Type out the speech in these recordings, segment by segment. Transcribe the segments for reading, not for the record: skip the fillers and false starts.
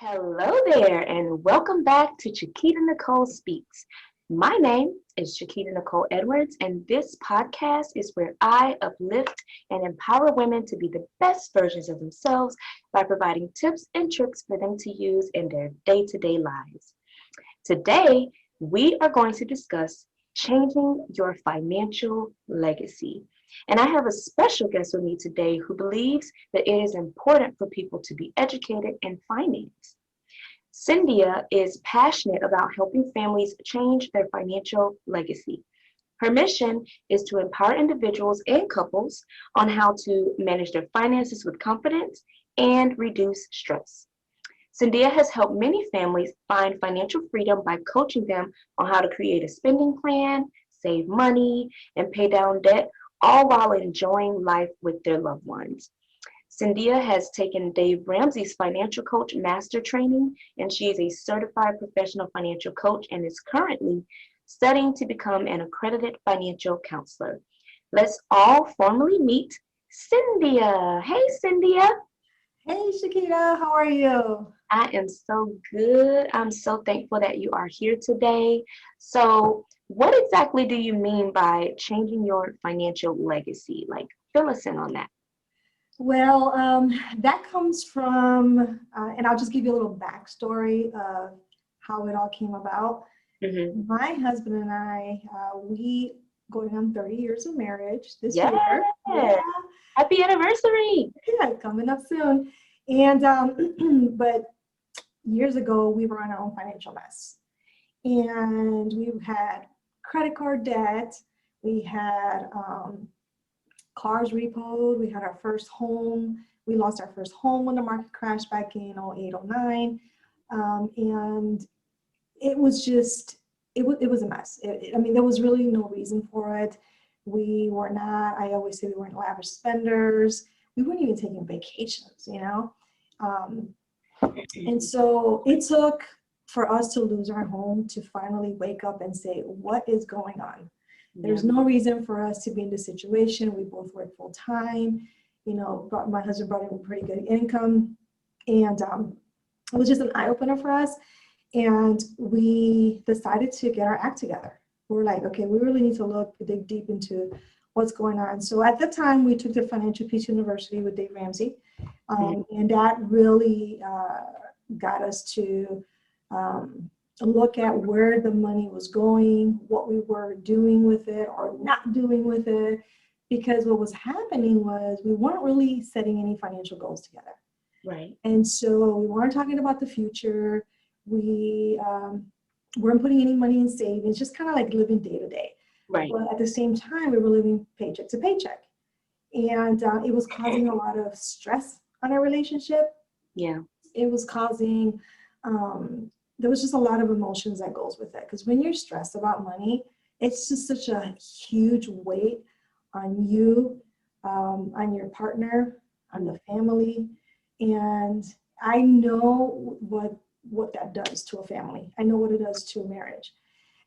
Hello there, and welcome back to Chiquita Nicole Speaks. My name is Chiquita Nicole Edwards, and this podcast is where I uplift and empower women to be the best versions of themselves by providing tips and tricks for them to use in their day-to-day lives. Today, we are going to discuss changing your financial legacy. And I have a special guest with me today who believes that it is important for people to be educated in finance. Cynthia is passionate about helping families change their financial legacy. Her mission is to empower individuals and couples on how to manage their finances with confidence and reduce stress. Cynthia has helped many families find financial freedom by coaching them on how to create a spending plan, save money, and pay down debt, all while enjoying life with their loved ones. Cynthia has taken Dave Ramsey's financial coach master training, and she is a certified professional financial coach and is currently studying to become an accredited financial counselor. Let's all formally meet Cynthia. Hey, Cynthia. Hey, Chiquita, how are you? I am so good. I'm so thankful that you are here today. So, what exactly do you mean by changing your financial legacy? Like, fill us in on that. Well, that comes from, and I'll just give you a little backstory of how it all came about. Mm-hmm. My husband and I, we going on 30 years of marriage this Yes. year. Yeah, Happy anniversary. yeah, coming up soon. And, but years ago, we were in our own financial mess. And we had credit card debt. We had, cars repoed. We had our first home. We lost our first home when the market crashed back in 08, 09. And it was just, it was a mess. I mean, there was really no reason for it. We were not, I always say we weren't lavish spenders. We weren't even taking vacations, you know? And so it took for us to lose our home to finally wake up and say, what is going on? There's no reason for us to be in this situation. We both work full time. You know, my husband brought in a pretty good income, and it was just an eye opener for us. And we decided to get our act together. We were like, okay, we really need to dig deep into what's going on. So at the time, we took the Financial Peace University with Dave Ramsey, and that really got us to look at where the money was going, what we were doing with it or not doing with it, because what was happening was we weren't really setting any financial goals together. Right. And so we weren't talking about the future. We weren't putting any money in savings, just kind of like living day to day. Right. But at the same time, we were living paycheck to paycheck. And it was causing a lot of stress on our relationship. Yeah. It was causing, there was just a lot of emotions that goes with it. Because when you're stressed about money, it's just such a huge weight on you, on your partner, on the family. And I know what that does to a family. I know what it does to a marriage.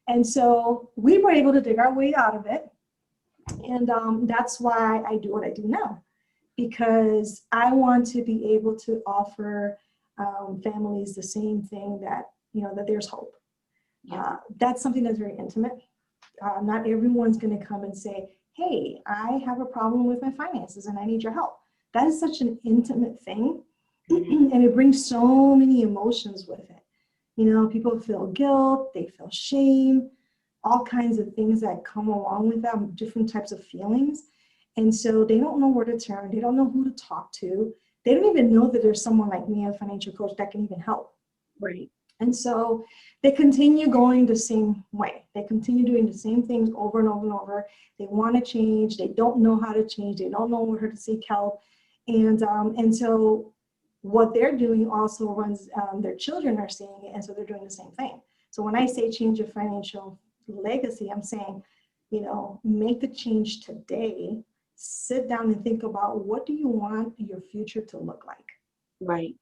And so we were able to dig our way out of it. And that's why I do what I do now, because I want to be able to offer families the same thing that, you know, that there's hope. Yeah. That's something that's very intimate. Not everyone's going to come and say, hey, I have a problem with my finances and I need your help. That is such an intimate thing. And it brings so many emotions with it. You know, people feel guilt, they feel shame, all kinds of things that come along with that, different types of feelings. And so they don't know where to turn. They don't know who to talk to. They don't even know that there's someone like me, a financial coach, that can even help. Right. And so they continue going the same way. They continue doing the same things over and over and over. They want to change. They don't know how to change. They don't know where to seek help. And so what they're doing also runs, their children are seeing it, and so they're doing the same thing. So when I say change your financial legacy, I'm saying, you know, make the change today. Sit down and think about, what do you want your future to look like? Right.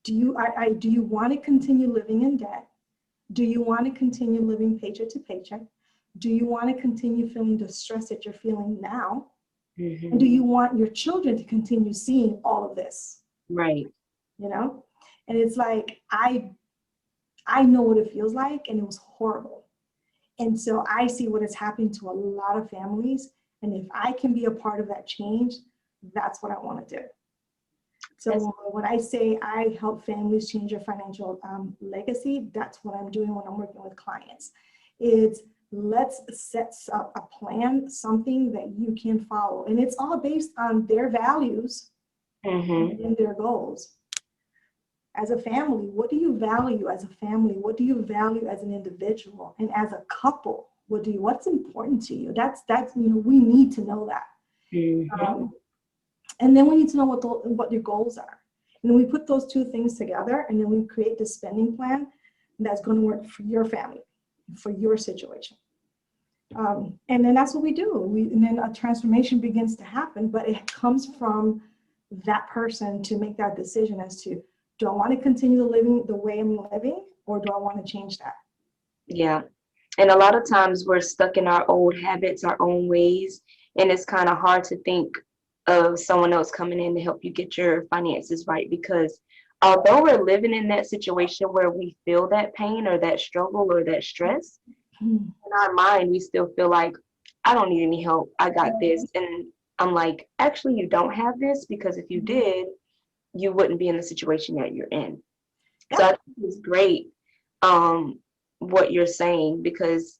Do you want to continue living in debt? Do you want to continue living paycheck to paycheck? Do you want to continue feeling the stress that you're feeling now? And do you want your children to continue seeing all of this? Right. You know? And it's like, I know what it feels like, and it was horrible. And so I see what is happening to a lot of families. And if I can be a part of that change, that's what I want to do. So when I say I help families change their financial legacy, that's what I'm doing when I'm working with clients. It's let's set up a plan, something that you can follow. And it's all based on their values and their goals. As a family, what do you value as a family? What do you value as an individual? And as a couple, what's important to you? That's we need to know that. And then we need to know what your goals are. And we put those two things together, and then we create this spending plan that's going to work for your family, for your situation. And then that's what we do. And then a transformation begins to happen, but it comes from that person to make that decision as to, do I want to continue living the way I'm living, or do I want to change that? Yeah. And a lot of times we're stuck in our old habits, our own ways, and it's kind of hard to think of someone else coming in to help you get your finances right, because although we're living in that situation where we feel that pain or that struggle or that stress, in our mind, we still feel like, I don't need any help. I got this. And I'm like, actually, you don't have this, because if you did, you wouldn't be in the situation that you're in. So I think it's great what you're saying, because,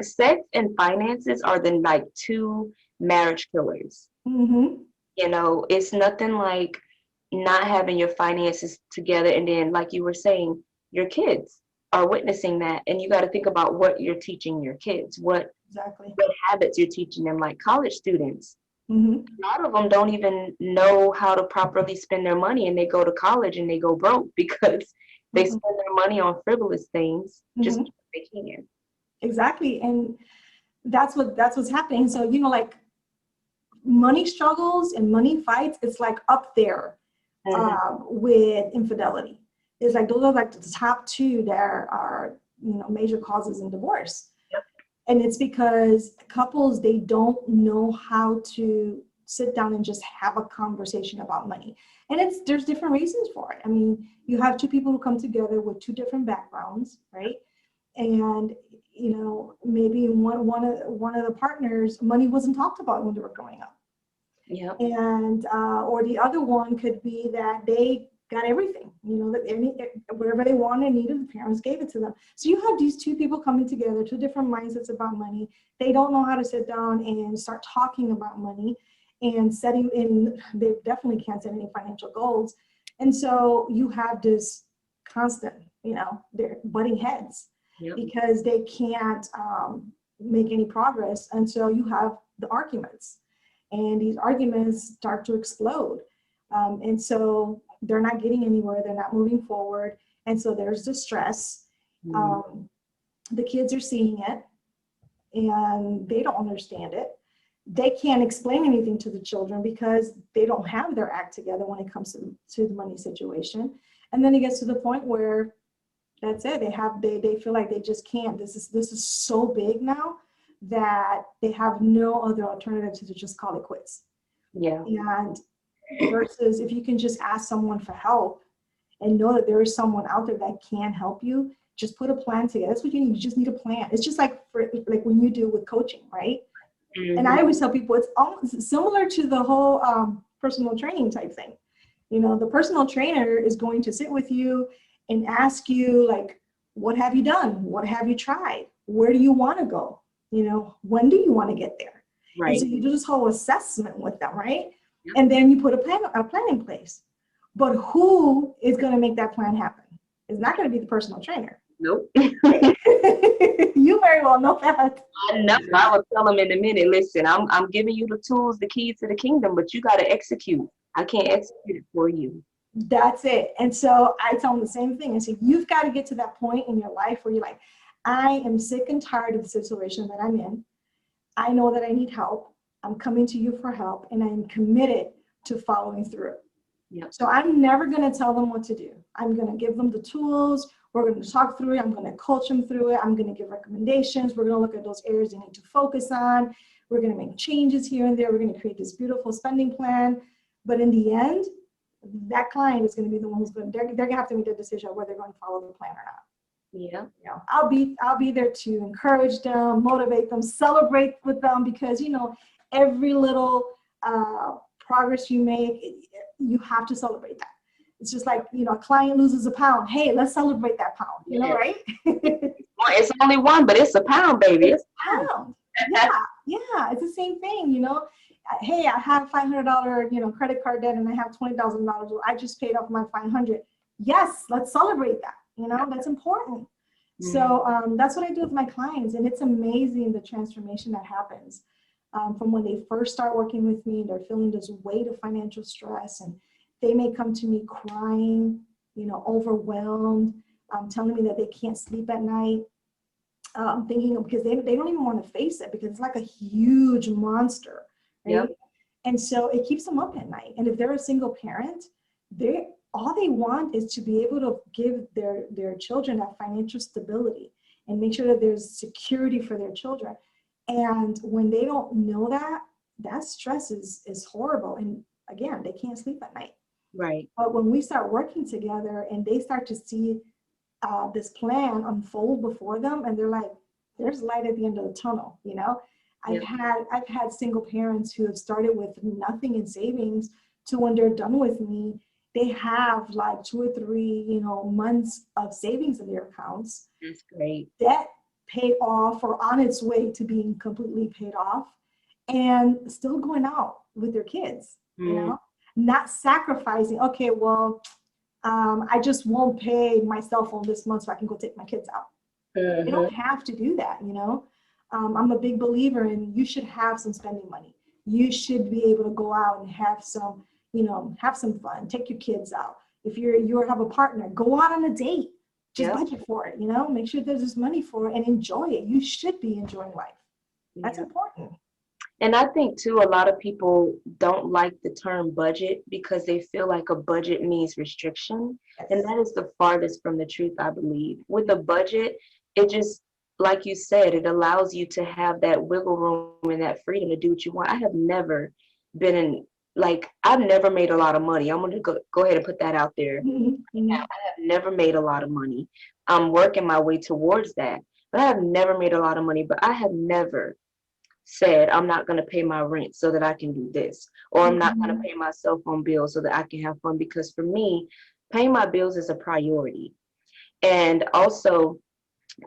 sex and finances are the like two marriage killers. It's nothing like not having your finances together, and then, like you were saying, your kids are witnessing that, and you got to think about what you're teaching your kids, what habits you're teaching them. Like college students, a lot of them don't even know how to properly spend their money, and they go to college and they go broke because they spend their money on frivolous things just because they can. Exactly. And that's what's happening. So, like money struggles and money fights, it's like up there with infidelity. It's like those are like the top two that are major causes in divorce. And it's because couples, they don't know how to sit down and just have a conversation about money. And there's different reasons for it. I mean, you have two people who come together with two different backgrounds, right? And maybe one of the partners, money wasn't talked about when they were growing up. And or the other one could be that they got everything, whatever they wanted and needed, the parents gave it to them. So you have these two people coming together, two different mindsets about money. They don't know how to sit down and start talking about money and they definitely can't set any financial goals. And so you have this constant, they're butting heads because they can't make any progress. And so you have the arguments, and these arguments start to explode. And so they're not getting anywhere. They're not moving forward. And so there's the stress. The kids are seeing it, and they don't understand it. They can't explain anything to the children because they don't have their act together when it comes to the money situation. And then it gets to the point where that's it. They feel like they just can't. This is so big now that they have no other alternative to just call it quits. And versus if you can just ask someone for help and know that there is someone out there that can help you, just put a plan together. That's what you need. You just need a plan. It's just like when you do with coaching, right? And I always tell people it's almost similar to the whole personal training type thing. The personal trainer is going to sit with you and ask you, like, what have you done? What have you tried? Where do you want to go? When do you want to get there? Right. And so you do this whole assessment with them, right? And then you put a plan in place. But who is going to make that plan happen? It's not going to be the personal trainer. Nope. You very well know that. I know. I will tell them in a minute, listen, I'm giving you the tools, the keys to the kingdom, but you got to execute. I can't execute it for you. That's it. And so I tell them the same thing. I say, you've got to get to that point in your life where you're like, I am sick and tired of the situation that I'm in. I know that I need help. I'm coming to you for help, and I'm committed to following through. So I'm never going to tell them what to do. I'm going to give them the tools. We're going to talk through it. I'm going to coach them through it. I'm going to give recommendations. We're going to look at those areas they need to focus on. We're going to make changes here and there. We're going to create this beautiful spending plan. But in the end, that client is going to be the one who's going. They're going to have to make the decision of whether they're going to follow the plan or not. Yeah. You know, I'll be there to encourage them, motivate them, celebrate with them, because every little progress you make, you have to celebrate that. It's just like, a client loses a pound. Hey, let's celebrate that pound. Right? It's only one, but it's a pound, baby. It's a pound. Yeah, it's the same thing. Hey, I have $500 credit card debt and I have $20,000. Well, I just paid off my $500. Yes, let's celebrate that. That's important. Mm-hmm. So that's what I do with my clients, and it's amazing the transformation that happens from when they first start working with me. They're feeling this weight of financial stress, and they may come to me crying, overwhelmed, telling me that they can't sleep at night, thinking because they don't even want to face it because it's like a huge monster, right? Yep. And so it keeps them up at night. And if they're a single parent, all they want is to be able to give their children that financial stability and make sure that there's security for their children. And when they don't know that stress is horrible. And again, they can't sleep at night. Right. But when we start working together and they start to see this plan unfold before them, and they're like, there's light at the end of the tunnel, I've had single parents who have started with nothing in savings to when they're done with me, they have like 2 or 3, months of savings in their accounts. That's great. Debt paid off or on its way to being completely paid off, and still going out with their kids, not sacrificing. Okay, well, I just won't pay my cell phone this month so I can go take my kids out. Mm-hmm. You don't have to do that, I'm a big believer in you should have some spending money. You should be able to go out and have some, have some fun, take your kids out. If you have a partner, go out on a date, just budget for it, make sure there's this money for it and enjoy it. You should be enjoying life. That's important. And I think too, a lot of people don't like the term budget because they feel like a budget means restriction. Yes. And that is the farthest from the truth, I believe. With a budget, it just, like you said, it allows you to have that wiggle room and that freedom to do what you want. I have never been in, I've never made a lot of money. I'm going to go ahead and put that out there. Mm-hmm. I have never made a lot of money. I'm working my way towards that. But I have never made a lot of money. But I have never said, I'm not going to pay my rent so that I can do this. Or I'm not going to pay my cell phone bill so that I can have fun. Because for me, paying my bills is a priority. And also,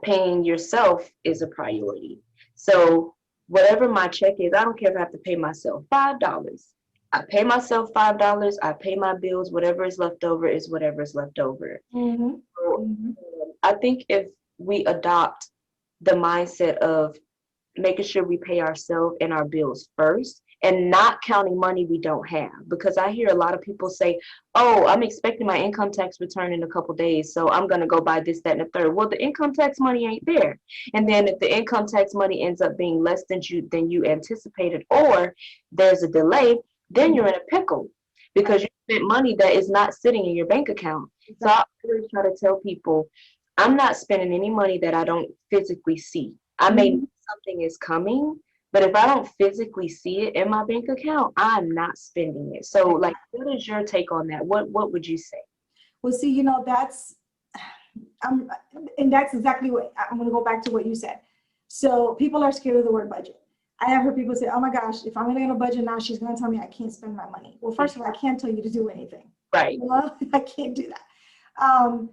paying yourself is a priority. So whatever my check is, I don't care if I have to pay myself $5. I pay myself $5. I pay my bills. Whatever is left over is whatever is left over. Mm-hmm. So, I think if we adopt the mindset of making sure we pay ourselves and our bills first and not counting money we don't have, because I hear a lot of people say, oh, I'm expecting my income tax return in a couple days, so I'm going to go buy this, that, and the third. Well, the income tax money ain't there. And then if the income tax money ends up being less than you anticipated, or there's a delay, then you're in a pickle because you spent money that is not sitting in your bank account. So I always try to tell people, I'm not spending any money that I don't physically see. I may know something is coming, but if I don't physically see it in my bank account, I'm not spending it. So, what is your take on that? What would you say? Well, see, that's exactly what I'm going to go back to what you said. So people are scared of the word budget. I have heard people say, oh my gosh, if I'm going to get a budget now, she's going to tell me I can't spend my money. Well, first of all, I can't tell you to do anything. Right. I can't do that.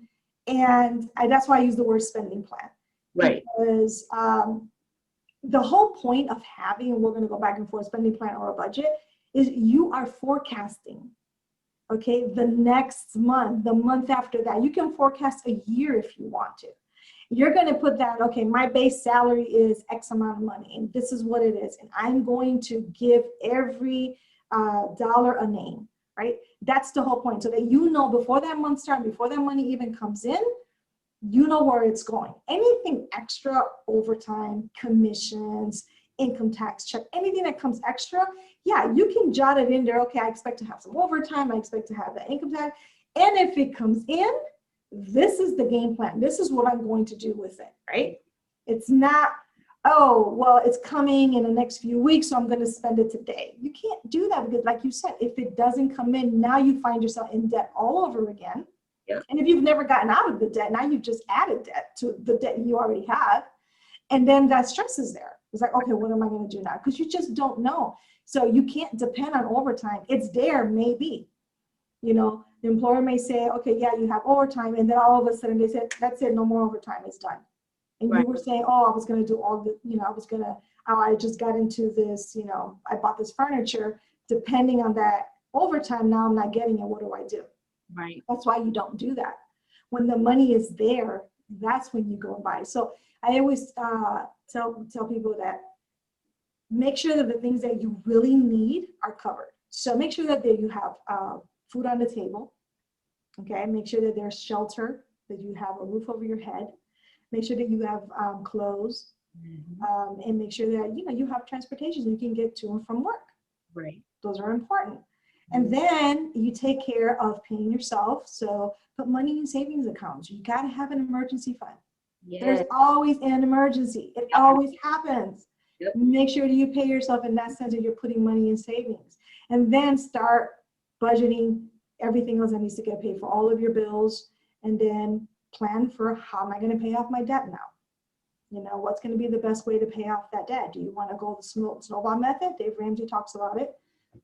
And that's why I use the word spending plan. Right. Because the whole point of having, and we're going to go back and forth, spending plan or a budget, is you are forecasting, okay, the next month, the month after that. You can forecast a year if you want to. You're going to put that, okay, my base salary is X amount of money, and this is what it is. And I'm going to give every dollar a name, right? That's the whole point. So that before that month starts, before that money even comes in, you know where it's going. Anything extra, overtime, commissions, income tax check, anything that comes extra, yeah, you can jot it in there. Okay, I expect to have some overtime. I expect to have that income tax. And if it comes in, this is the game plan. This is what I'm going to do with it, right? It's not, oh, well, it's coming in the next few weeks, so I'm going to spend it today. You can't do that because, like you said, if it doesn't come in, now you find yourself in debt all over again. Yeah. And if you've never gotten out of the debt, now you've just added debt to the debt you already have. And then that stress is there. It's like, okay, what am I going to do now? Because you just don't know. So you can't depend on overtime. It's there, maybe. You know, the employer may say, okay, yeah, you have overtime. And then all of a sudden they said, that's it, no more overtime, it's done. And Right. you were saying, oh, I was going to do all the, you know, I just got into this, you know, I bought this furniture. Depending on that overtime, now I'm not getting it. What do I do? Right. That's why you don't do that. When the money is there, that's when you go and buy. So I always tell people that make sure that the things that you really need are covered. So make sure that you have food on the table. Okay, make sure that there's shelter, that you have a roof over your head. Make sure that you have clothes, and make sure that you have transportation so you can get to and from work. Right. Those are important. And then you take care of paying yourself. So put money in savings accounts. You got to have an emergency fund. Yes. There's always an emergency. It always happens. Yep. Make sure that you pay yourself in that sense that you're putting money in savings. And then start budgeting everything else that needs to get paid for all of your bills. And then plan for how am I going to pay off my debt now? You know, what's going to be the best way to pay off that debt? Do you want to go the snowball method? Dave Ramsey talks about it.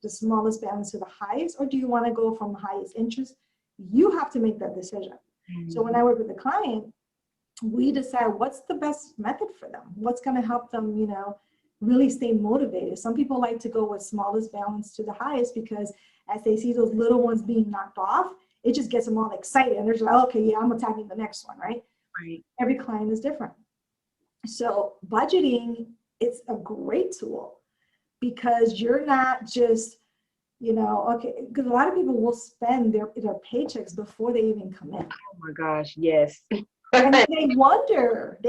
The smallest balance to the highest, or do you want to go from highest interest? You have to make that decision. So when I work with a client, we decide what's the best method for them. What's going to help them, really stay motivated. Some people like to go with smallest balance to the highest because as they see those little ones being knocked off, it just gets them all excited. And they're just like, okay, yeah, I'm attacking the next one, right? Right. Every client is different. So budgeting, it's a great tool because you're not just, okay, because a lot of people will spend their paychecks before they even come in. Oh my gosh, yes. And they wonder,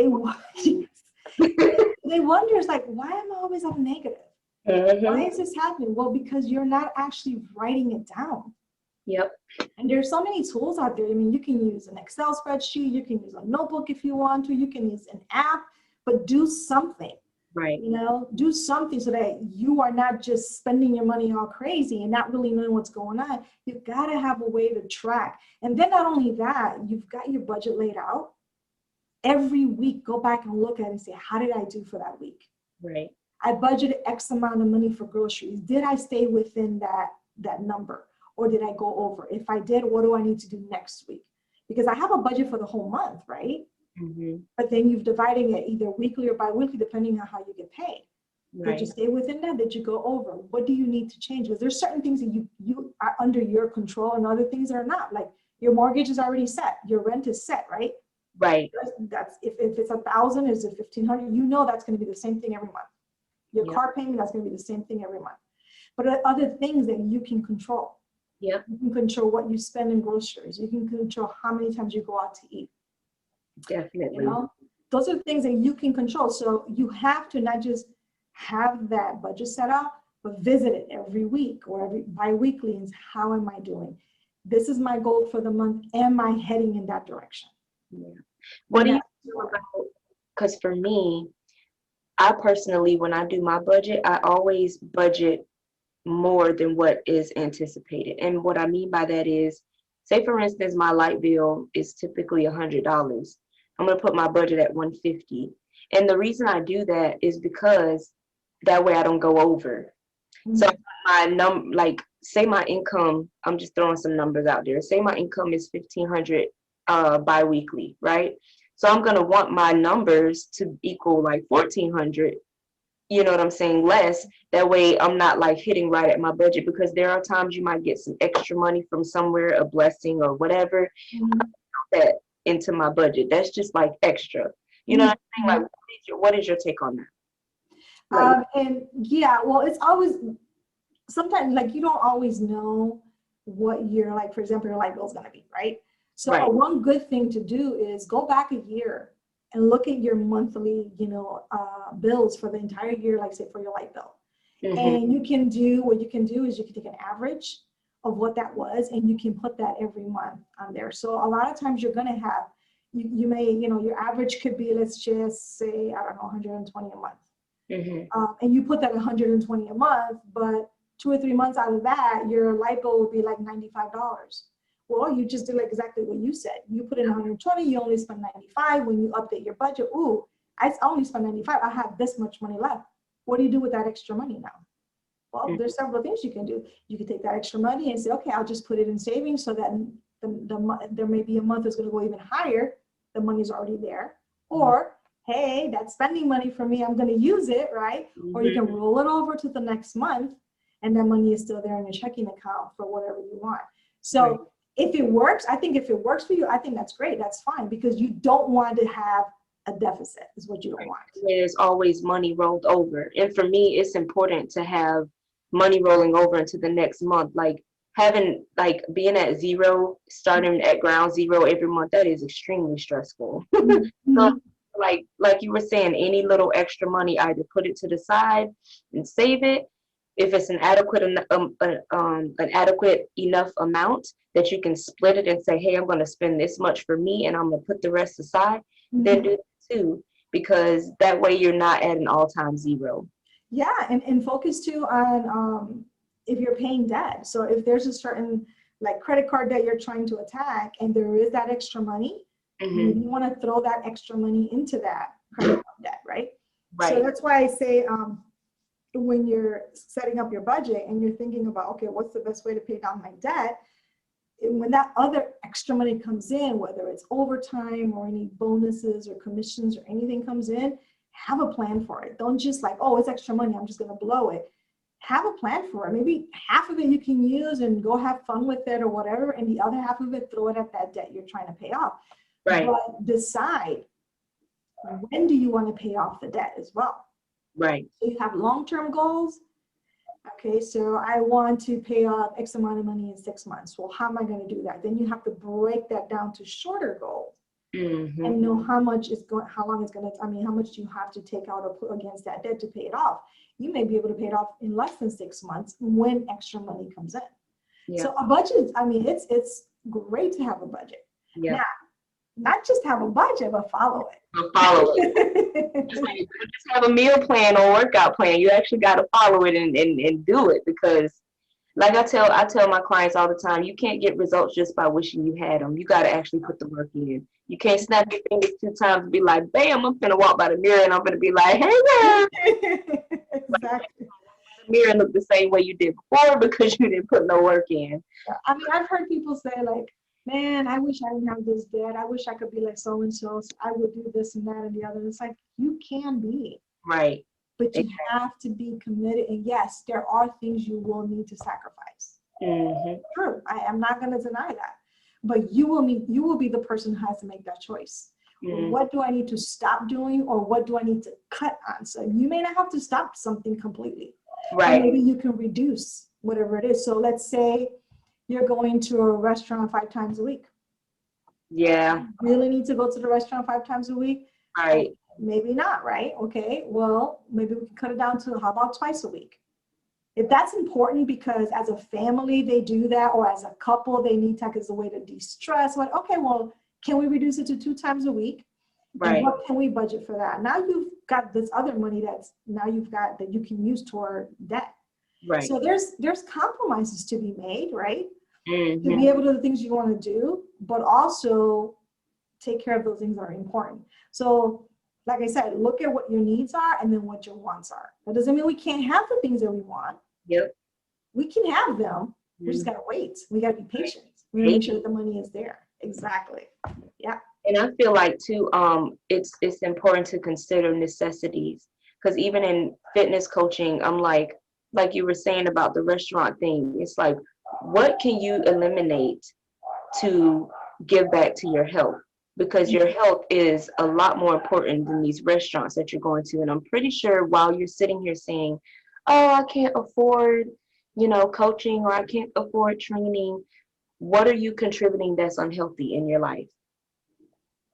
it's like, why am I always up negative? Why is this happening? Well, because you're not actually writing it down. Yep. And there's so many tools out there. I mean, you can use an Excel spreadsheet, you can use a notebook if you want to, you can use an app, but do something. Right. Do something so that you are not just spending your money all crazy and not really knowing what's going on. You've got to have a way to track. And then not only that, you've got your budget laid out. Every week, go back and look at it and say, how did I do for that week? Right. I budgeted X amount of money for groceries. Did I stay within that number? Or did I go over? If I did, what do I need to do next week? Because I have a budget for the whole month, right? But then you've divided it either weekly or bi-weekly, depending on how you get paid. Right. Did you stay within that? Did you go over? What do you need to change? Because there's certain things that you are under your control and other things that are not. Like your mortgage is already set. Your rent is set, right? Right. That's if it's 1,000, is it 1,500? That's going to be the same thing every month. Your car payment, that's going to be the same thing every month. But other things that you can control. Yep. You can control what you spend in groceries. You can control how many times you go out to eat. Definitely. Those are things that you can control. So you have to not just have that budget set up, but visit it every week or every bi-weekly and how am I doing? This is my goal for the month. Am I heading in that direction? Yeah. What do you feel about, because for me, I personally, when I do my budget, I always budget more than what is anticipated. And what I mean by that is, say for instance, my light bill is typically $100. I'm going to put my budget at $150. And the reason I do that is because that way I don't go over. So say my income, I'm just throwing some numbers out there. Say my income is $1,500 bi-weekly, right? So I'm going to want my numbers to equal like $1,400. You know what I'm saying? Less. That way I'm not like hitting right at my budget, because there are times you might get some extra money from somewhere, a blessing or whatever, that into my budget. That's just like extra. You know what I'm saying? Like, what is your take on that? Well, it's always, sometimes like you don't always know what your, for example, your light bill is going to be, right? So one good thing to do is go back a year and look at your monthly, bills for the entire year, like say for your light bill. And what you can do is you can take an average of what that was, and you can put that every month on there. So a lot of times you're going to have, you may, your average could be, let's just say, I don't know, 120 a month. And you put that 120 a month, but 2 or 3 months out of that, your light bill will be like $95. Well, you just did like exactly what you said. You put in 120, you only spend 95. When you update your budget, ooh, I only spent 95. I have this much money left. What do you do with that extra money now? Well, there's several things you can do. You can take that extra money and say, okay, I'll just put it in savings so that there may be a month that's going to go even higher. The money's already there. Or, hey, that's spending money for me. I'm going to use it, right? Or you can roll it over to the next month, and that money is still there in your checking account for whatever you want. So if it works, I think if it works for you, I think that's great. That's fine, because you don't want to have a deficit is what you don't want. There's always money rolled over. And for me, it's important to have money rolling over into the next month. Like being at zero, starting at ground zero every month, that is extremely stressful. So like you were saying, any little extra money, either put it to the side and save it. If it's an adequate enough amount that you can split it and say, hey, I'm going to spend this much for me and I'm going to put the rest aside, then do that too, because that way you're not at an all-time zero. Yeah, and focus too on if you're paying debt. So if there's a certain like credit card debt you're trying to attack and there is that extra money, you want to throw that extra money into that credit card debt, right? So that's why I say when you're setting up your budget and you're thinking about, okay, what's the best way to pay down my debt? When that other extra money comes in, whether it's overtime or any bonuses or commissions or anything comes in, have a plan for it. Don't just like, oh, it's extra money, I'm just going to blow it. Have a plan for it. Maybe half of it you can use and go have fun with it or whatever, and the other half of it, throw it at that debt you're trying to pay off. But decide, when do you want to pay off the debt as well? So you have long-term goals. Okay, so I want to pay off X amount of money in 6 months. Well, how am I going to do that? Then you have to break that down to shorter goals and know how much is going, how long it's going to, how much you have to take out or put against that debt to pay it off. You may be able to pay it off in less than 6 months when extra money comes in. So a budget, it's great to have a budget. Now, not just have a budget, but follow it. Just have a meal plan or workout plan. You actually got to follow it and do it, because like I tell my clients all the time, you can't get results just by wishing you had them. You got to actually put the work in. You can't snap your fingers 2 times and be like, bam, I'm gonna walk by the mirror and I'm gonna be like, hey there. Exactly. The mirror look the same way you did before because you didn't put no work in. I've heard people say like, man, I wish I didn't have this debt. I wish I could be like so-and-so. So I would do this and that and the other. It's like, you can be. But you have to be committed. And yes, there are things you will need to sacrifice. True. I am not going to deny that. But you will be the person who has to make that choice. What do I need to stop doing, or what do I need to cut on? So you may not have to stop something completely. Or maybe you can reduce whatever it is. So let's say you're going to a restaurant 5 times a week. You really need to go to the restaurant 5 times a week? Maybe not, right? Okay, well, maybe we can cut it down to, how about twice a week? If that's important because as a family they do that, or as a couple they need tech as a way to de-stress, okay, well, can we reduce it to 2 times a week? And what can we budget for that? Now you've got this other money that you can use toward debt. So there's compromises to be made, right? To be able to do the things you want to do, but also take care of those things that are important. So like I said, look at what your needs are and then what your wants are. That doesn't mean we can't have the things that we want. We can have them. We just gotta wait. We gotta be patient. We gotta make sure that the money is there. Exactly. And I feel like too, it's important to consider necessities, because even in fitness coaching, I'm like you were saying about the restaurant thing, it's like, what can you eliminate to give back to your health? Because your health is a lot more important than these restaurants that you're going to. And I'm pretty sure while you're sitting here saying, oh, I can't afford, coaching, or I can't afford training, what are you contributing that's unhealthy in your life?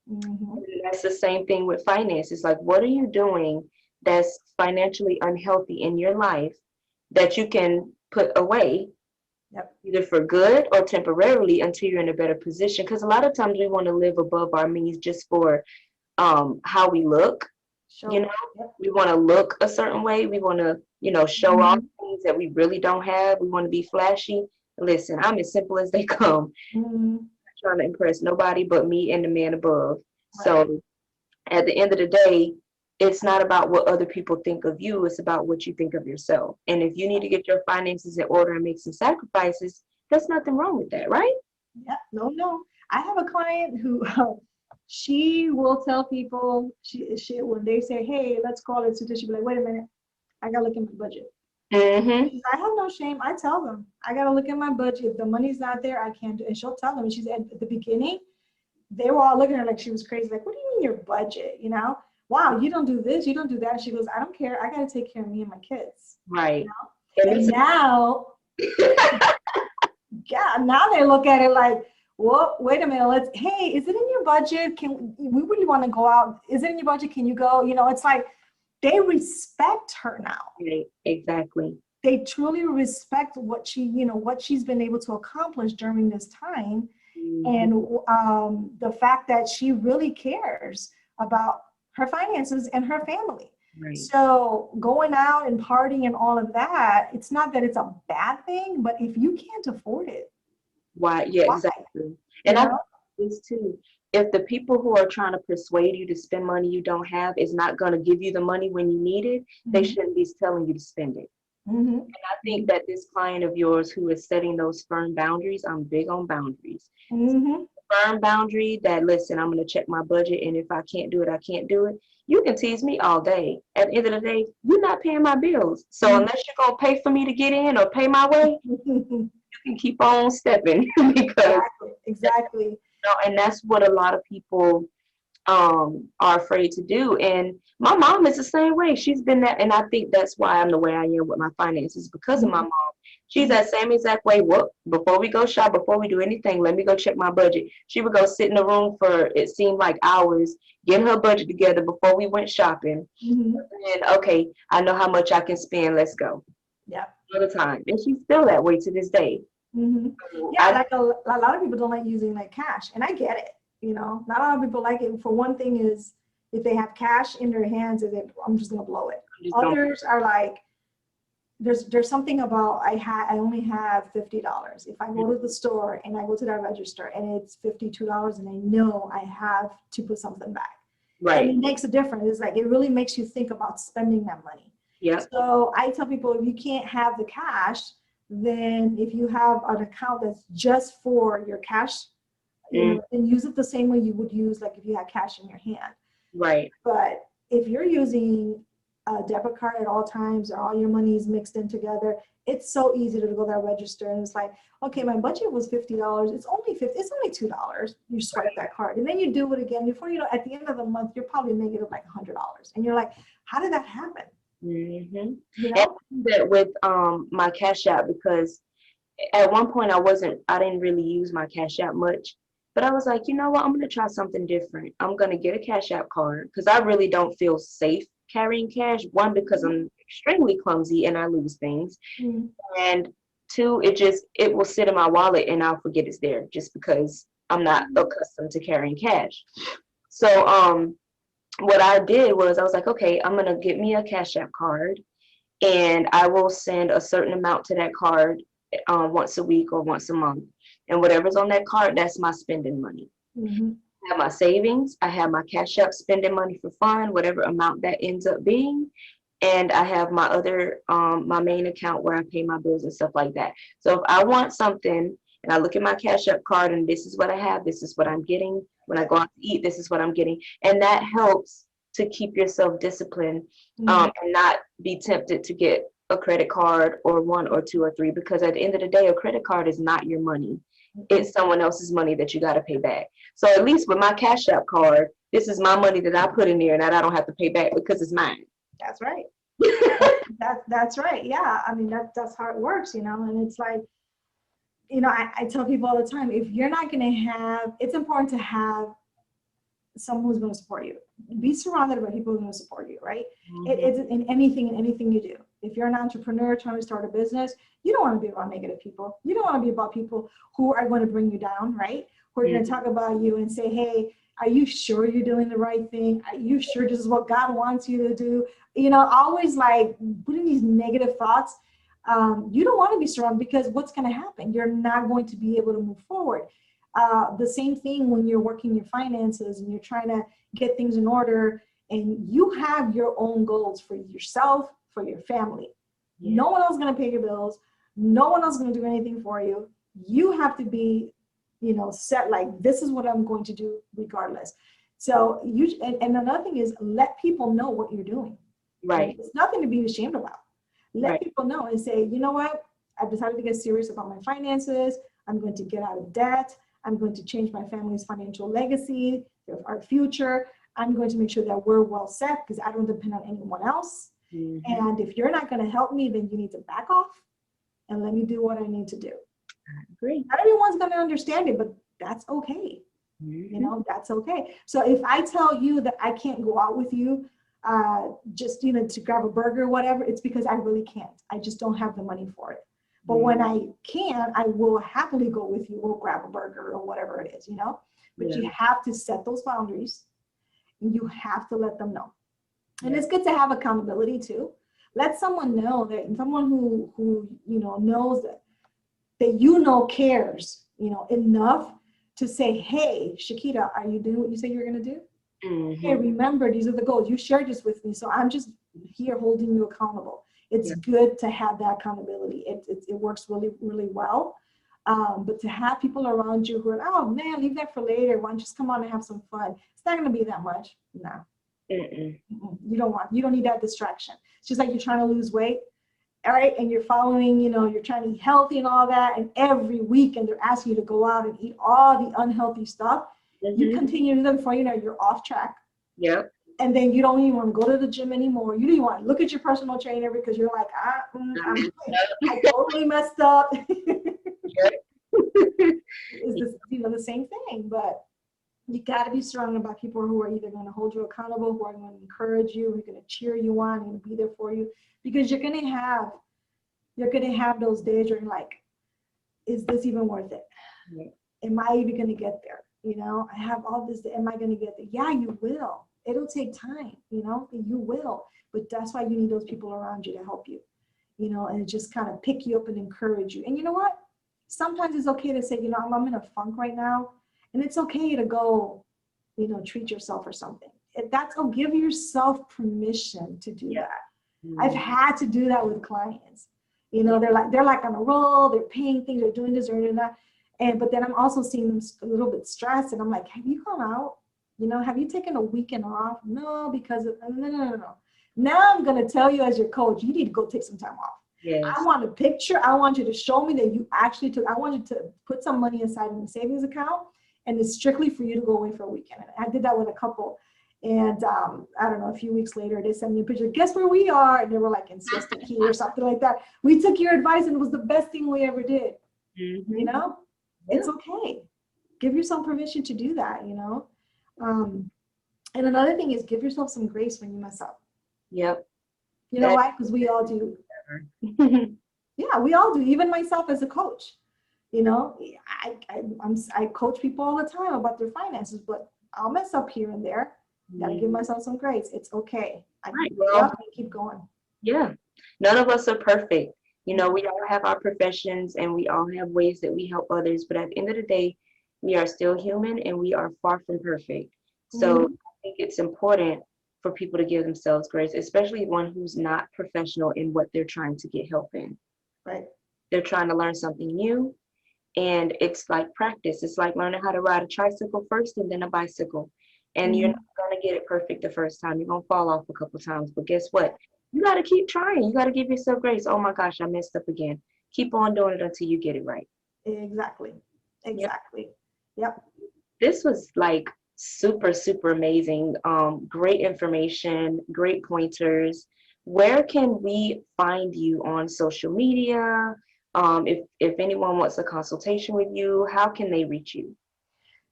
And that's the same thing with finances. Like, what are you doing that's financially unhealthy in your life that you can put away Yep. either for good or temporarily until you're in a better position. Because a lot of times we want to live above our means just for how we look. You Sure. know, Yep. we want to look a certain way. We want to, show off Mhm. things that we really don't have. We want to be flashy. Listen, I'm as simple as they come. Mhm. Trying to impress nobody but me and the man above. Right. So at the end of the day, it's not about what other people think of you. It's about what you think of yourself. And if you need to get your finances in order and make some sacrifices, there's nothing wrong with that, right? Yeah, no, no. I have a client who she will tell people she when they say, "Hey, let's call it," she'll be like, "Wait a minute, I gotta look at my budget." Mm-hmm. I have no shame. I tell them I gotta look at my budget. If the money's not there, I can't do. And she'll tell them. And she said at the beginning, they were all looking at her like she was crazy. Like, what do you mean your budget? Wow, you don't do this, you don't do that. She goes, I don't care. I gotta take care of me and my kids. Right. And And it's now, yeah, now they look at it like, well, wait a minute, hey, is it in your budget? We really want to go out? Is it in your budget? Can you go? It's like they respect her now. right, exactly. They truly respect what she's been able to accomplish during this time. Mm-hmm. And the fact that she really cares about her finances and her family. Right. So going out and partying and all of that, it's not that it's a bad thing, but if you can't afford it, Why? Yeah, why? exactly. You And I know? think this too. If the people who are trying to persuade you to spend money you don't have is not going to give you the money when you need it, they shouldn't be telling you to spend it. Mm-hmm. I think that this client of yours who is setting those firm boundaries, I'm big on boundaries. Mm-hmm. Firm boundary that, listen, I'm going to check my budget, and if I can't do it, I can't do it. You can tease me all day. At the end of the day, you're not paying my bills. So unless you're going to pay for me to get in or pay my way, Mm-hmm. you can keep on stepping because, Exactly. and that's what a lot of people are afraid to do. And my mom is the same way. She's been that, and I think that's why I'm the way I am with my finances because of my mom. She's that same exact way. What before we go shop, before we do anything, let me go check my budget. She would go sit in the room for it seemed like hours, getting her budget together before we went shopping. Mm-hmm. And okay, I know how much I can spend. Let's go. Yeah. All the time, and she's still that way to this day. Mm-hmm. So Yeah, like a lot of people don't like using like cash, and I get it. Not a lot of people like it. For one thing is if they have cash in their hands, I'm just gonna blow it. Others are like, there's something about I only have $50. If I go to the store and I go to that register and it's $52 and I know I have to put something back. right. And it makes a difference. It's like it really makes you think about spending that money. Yeah. So I tell people if you can't have the cash, then if you have an account that's just for your cash, then use it the same way you would use like if you had cash in your hand. Right. But if you're using a debit card at all times or all your money is mixed in together, it's so easy to go to that register and it's like, okay, my budget was $50. It's only $2. You swipe that card and then you do it again. Before you know, at the end of the month, you're probably negative like $100. And you're like, how did that happen? Mm-hmm. You And know? I do that with my Cash App because at one point I didn't really use my Cash App much, but I was like, you know what, I'm gonna try something different. I'm gonna get a Cash App card because I really don't feel safe carrying cash. One, because I'm extremely clumsy and I lose things, Mm-hmm. and two, it will sit in my wallet and I'll forget it's there just because I'm not accustomed to carrying cash. So what I did was I was like, okay, I'm gonna get me a Cash App card and I will send a certain amount to that card once a week or once a month. And whatever's on that card, that's my spending money. Mm-hmm. I have my savings, I have my Cash App spending money for fun, whatever amount that ends up being. And I have my other, my main account where I pay my bills and stuff like that. So if I want something and I look at my Cash App card and this is what I have, this is what I'm getting. When I go out to eat, this is what I'm getting. And that helps to keep yourself disciplined and not be tempted to get a credit card or one or two or three, because at the end of the day, a credit card is not your money. It's someone else's money that you got to pay back. So at least with my Cash App card, this is my money that I put in there and that I don't have to pay back because it's mine. That's right. That's right. Yeah. I mean, that's how it works, and it's like, I tell people all the time, if you're not going to have, it's important to have someone who's going to support you. Be surrounded by people who are going to support you, right? Mm-hmm. It's in anything you do. If you're an entrepreneur trying to start a business, you don't want to be around negative people. You don't want to be about people who are going to bring you down, right? Who are going to talk about you and say, hey, are you sure you're doing the right thing? Are you sure this is what God wants you to do? You know, always like putting these negative thoughts. You don't want to be surrounded, because what's going to happen? You're not going to be able to move forward. The same thing when you're working your finances and you're trying to get things in order, and you have your own goals for yourself, for your family. Yeah. No one else is going to pay your bills. No one else is going to do anything for you. You have to be, you know, set like, this is what I'm going to do regardless. So and another thing is, let people know what you're doing. Right. It's nothing to be ashamed about. Let people know and say, you know what? I've decided to get serious about my finances. I'm going to get out of debt. I'm going to change my family's financial legacy, our future. I'm going to make sure that we're well set, because I don't depend on anyone else. Mm-hmm. And if you're not going to help me, then you need to back off and let me do what I need to do. I agree. Not everyone's going to understand it, but that's okay. Mm-hmm. You know, that's okay. So if I tell you that I can't go out with you, just, you know, to grab a burger or whatever, it's because I really can't. I just don't have the money for it. But when I can, I will happily go with you or grab a burger or whatever it is, you know. But you have to set those boundaries. You have to let them know. And it's good to have accountability too. Let someone know, that someone who you know knows that you know cares, you know, enough to say, hey, Chiquita, are you doing what you say you're going to do? Mm-hmm. Hey, remember, these are the goals. You shared this with me, so I'm just here holding you accountable. It's good to have that accountability. It works really, really well. But to have people around you who are, oh man, leave that for later. Why don't you just come on and have some fun? It's not going to be that much. No. You don't need that distraction. It's just like you're trying to lose weight, all right, and you're following, you know, you're trying to eat healthy and all that, and every weekend they're asking you to go out and eat all the unhealthy stuff. Mm-hmm. You continue to them before you know, you're off track. Yep. And then you don't even want to go to the gym anymore. You don't even want to look at your personal trainer, because you're like, I totally messed up. It's this, you know, the same thing, but you got to be surrounded by people who are either going to hold you accountable, who are going to encourage you, who are going to cheer you on, and be there for you, because you're going to have those days where you're like, is this even worth it? Am I even going to get there? You know, I have all this. Am I going to get there? Yeah, you will. It'll take time. You know, you will. But that's why you need those people around you to help you. You know, and just kind of pick you up and encourage you. And you know what? Sometimes it's okay to say, you know, I'm in a funk right now. And it's okay to go, you know, treat yourself or something. Give yourself permission to do that. Mm-hmm. I've had to do that with clients. You know, they're like on a roll, they're paying things, they're doing this or doing that. But then I'm also seeing them a little bit stressed, and I'm like, have you gone out? You know, have you taken a weekend off? No, because of, no. Now I'm going to tell you as your coach, you need to go take some time off. Yes. I want a picture. I want you to show me that you actually took, I want you to put some money aside in the savings account, and it's strictly for you to go away for a weekend. And I did that with a couple. And I don't know, a few weeks later, they sent me a picture. Guess where we are? And they were like in Siesta Key or something like that. We took your advice, and it was the best thing we ever did. Mm-hmm. You know, it's okay. Give yourself permission to do that, you know. And another thing is, give yourself some grace when you mess up. Yep. You know why? Because we all do. Yeah, we all do. Even myself as a coach. You know, I coach people all the time about their finances, but I'll mess up here and there. Gotta give myself some grace. It's okay. I can get up and keep going. Yeah. None of us are perfect. You know, we all have our professions, and we all have ways that we help others. But at the end of the day, we are still human, and we are far from perfect. So I think it's important for people to give themselves grace, especially one who's not professional in what they're trying to get help in. Right. They're trying to learn something new. And it's like practice. It's like learning how to ride a tricycle first and then a bicycle. And you're not going to get it perfect the first time. You're going to fall off a couple times. But guess what? You got to keep trying. You got to give yourself grace. Oh, my gosh, I messed up again. Keep on doing it until you get it right. Exactly. Yep. This was like super, super amazing. Great information, great pointers. Where can we find you on social media? If anyone wants a consultation with you, how can they reach you?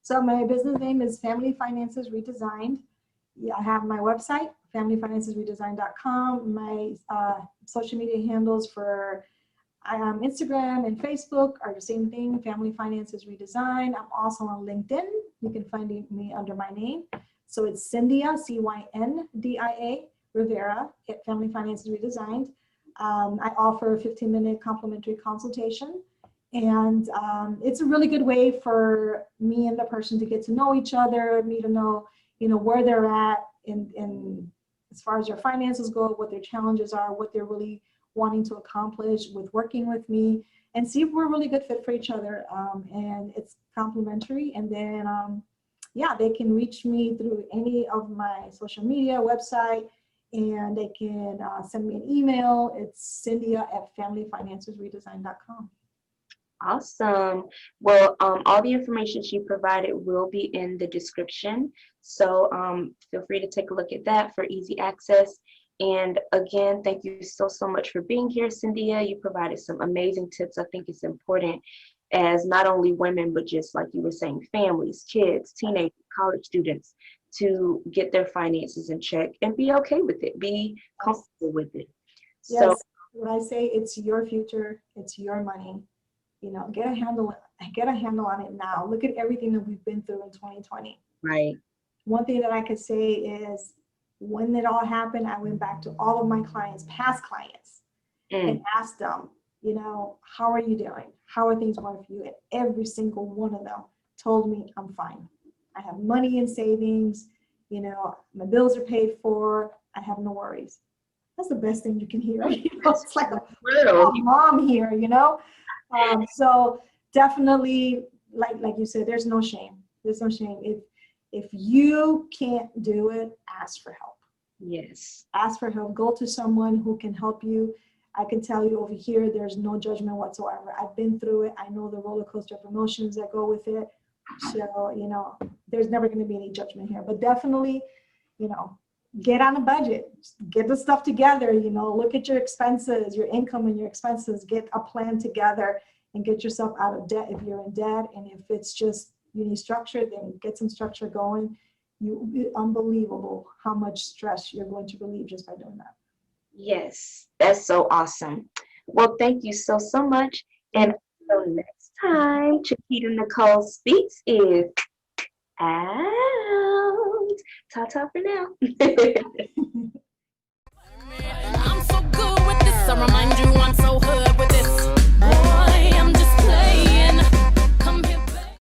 So my business name is Family Finances Redesigned. Yeah, I have my website, familyfinancesredesigned.com. My social media handles for Instagram and Facebook are the same thing, Family Finances Redesigned. I'm also on LinkedIn. You can find me under my name. So it's Cyndia, Cyndia Rivera at Family Finances Redesigned. I offer a 15-minute complimentary consultation. And it's a really good way for me and the person to get to know each other, me to know, where they're at in as far as their finances go, what their challenges are, what they're really wanting to accomplish with working with me, and see if we're a really good fit for each other. And it's complimentary. And then, yeah, they can reach me through any of my social media, website, and they can send me an email. It's Cyndia@familyfinancesredesigned.com. Awesome. Well, all the information she provided will be in the description. So feel free to take a look at that for easy access. And again, thank you so much for being here, Cyndia. You provided some amazing tips. I think it's important as not only women, but just like you were saying, families, kids, teenagers, college students, to get their finances in check and be okay with it, be comfortable with it. Yes, So, when I say it's your future, it's your money. Get a handle on it now. Look at everything that we've been through in 2020. right. One thing that I could say is when it all happened, I went back to all of my clients, past clients, and asked them, how are you doing? How are things going for you? And every single one of them told me, I'm fine. I have money in savings. My bills are paid for. I have no worries. That's the best thing you can hear. It's like a mom here, So definitely, like you said, there's no shame. There's no shame. If you can't do it, ask for help. Yes. Ask for help. Go to someone who can help you. I can tell you over here, there's no judgment whatsoever. I've been through it. I know the roller coaster of emotions that go with it. So, there's never going to be any judgment here. But definitely, get on a budget. Get the stuff together. Look at your expenses, your income and your expenses. Get a plan together and get yourself out of debt if you're in debt. And if it's just you need structure, then get some structure going. You'll be unbelievable how much stress you're going to relieve just by doing that. Yes, that's so awesome. Well, thank you so much. And until next time, Chiquita Nicole Speaks is out. Ta-ta for now. I'm so good with this, I remind you once